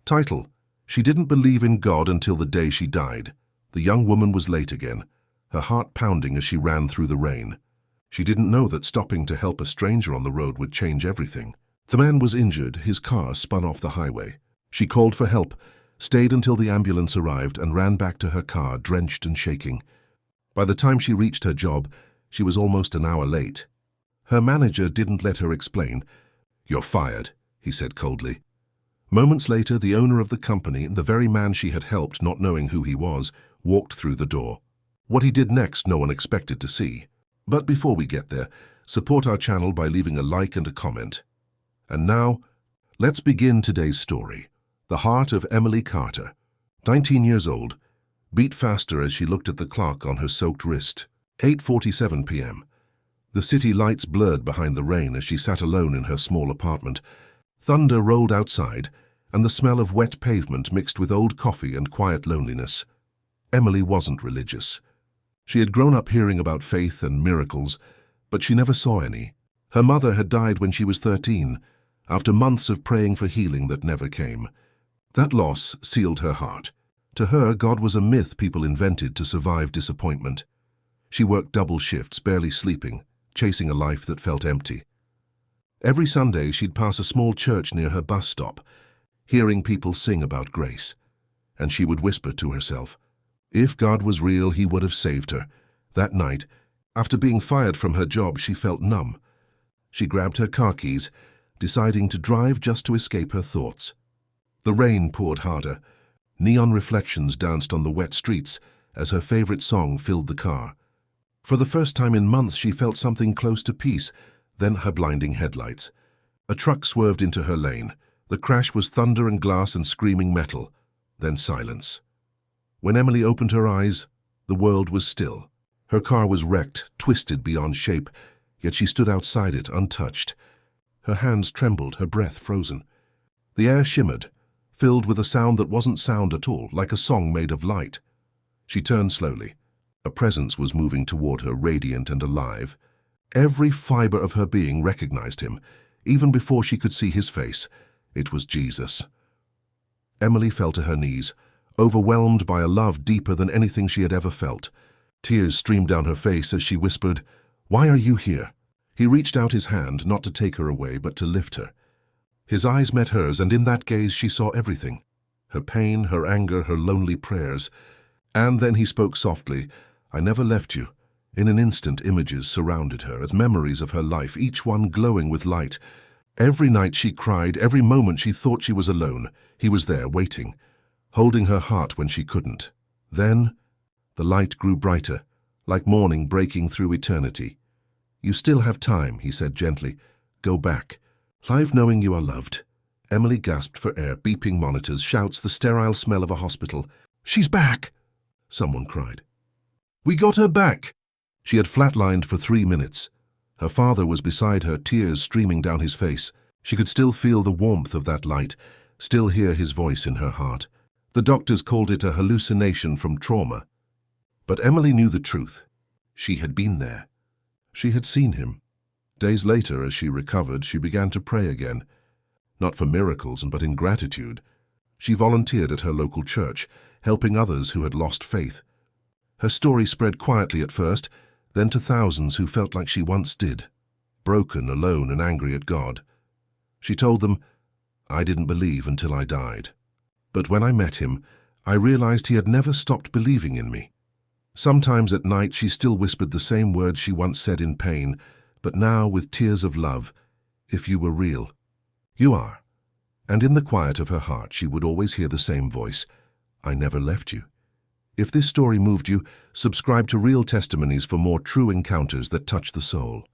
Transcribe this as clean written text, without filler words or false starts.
Title: She didn't believe in God until the day she died. The young woman was late again, her heart pounding as she ran through the rain. She didn't know that stopping to help a stranger on the road would change everything. The man was injured, his car spun off the highway. She called for help, stayed until the ambulance arrived, and ran back to her car, drenched and shaking. By the time she reached her job, she was almost an hour late. Her manager didn't let her explain. "You're fired," he said coldly. Moments later, the owner of the company, the very man she had helped, not knowing who he was, walked through the door. What he did next, no one expected to see. But before we get there, support our channel by leaving a like and a comment. And now, let's begin today's story. The heart of Emily Carter, 19 years old, beat faster as she looked at the clock on her soaked wrist. 8:47 p.m. The city lights blurred behind the rain as she sat alone in her small apartment. Thunder rolled outside, and the smell of wet pavement mixed with old coffee and quiet loneliness. Emily wasn't religious. She had grown up hearing about faith and miracles, but she never saw any. Her mother had died when she was 13, after months of praying for healing that never came. That loss sealed her heart. To her, God was a myth people invented to survive disappointment. She worked double shifts, barely sleeping, chasing a life that felt empty. Every Sunday, she'd pass a small church near her bus stop, hearing people sing about grace. And she would whisper to herself, if God was real, he would have saved her. That night, after being fired from her job, she felt numb. She grabbed her car keys, deciding to drive just to escape her thoughts. The rain poured harder. Neon reflections danced on the wet streets as her favorite song filled the car. For the first time in months, she felt something close to peace, then her blinding headlights. A truck swerved into her lane. The crash was thunder and glass and screaming metal, then silence. When Emily opened her eyes, the world was still. Her car was wrecked, twisted beyond shape, yet she stood outside it, untouched. Her hands trembled, her breath frozen. The air shimmered, filled with a sound that wasn't sound at all, like a song made of light. She turned slowly. A presence was moving toward her, radiant and alive. Every fiber of her being recognized him, even before she could see his face. It was Jesus. Emily fell to her knees, overwhelmed by a love deeper than anything she had ever felt. Tears streamed down her face as she whispered, "Why are you here?" He reached out his hand, not to take her away, but to lift her. His eyes met hers, and in that gaze she saw everything. Her pain, her anger, her lonely prayers. And then he spoke softly, "I never left you." In an instant, images surrounded her, as memories of her life, each one glowing with light. Every night she cried, every moment she thought she was alone. He was there, waiting, holding her heart when she couldn't. Then, the light grew brighter, like morning breaking through eternity. "You still have time," he said gently. "Go back. Live knowing you are loved." Emily gasped for air, beeping monitors, shouts, the sterile smell of a hospital. "She's back!" someone cried. "We got her back!" She had flatlined for 3 minutes. Her father was beside her, tears streaming down his face. She could still feel the warmth of that light, still hear his voice in her heart. The doctors called it a hallucination from trauma. But Emily knew the truth. She had been there. She had seen him. Days later, as she recovered, she began to pray again. Not for miracles, but in gratitude. She volunteered at her local church, helping others who had lost faith. Her story spread quietly at first, then to thousands who felt like she once did, broken, alone, and angry at God. She told them, "I didn't believe until I died. But when I met him, I realized he had never stopped believing in me." Sometimes at night she still whispered the same words she once said in pain, but now with tears of love, "If you were real." "You are." And in the quiet of her heart she would always hear the same voice, "I never left you." If this story moved you, subscribe to Real Testimonies for more true encounters that touch the soul.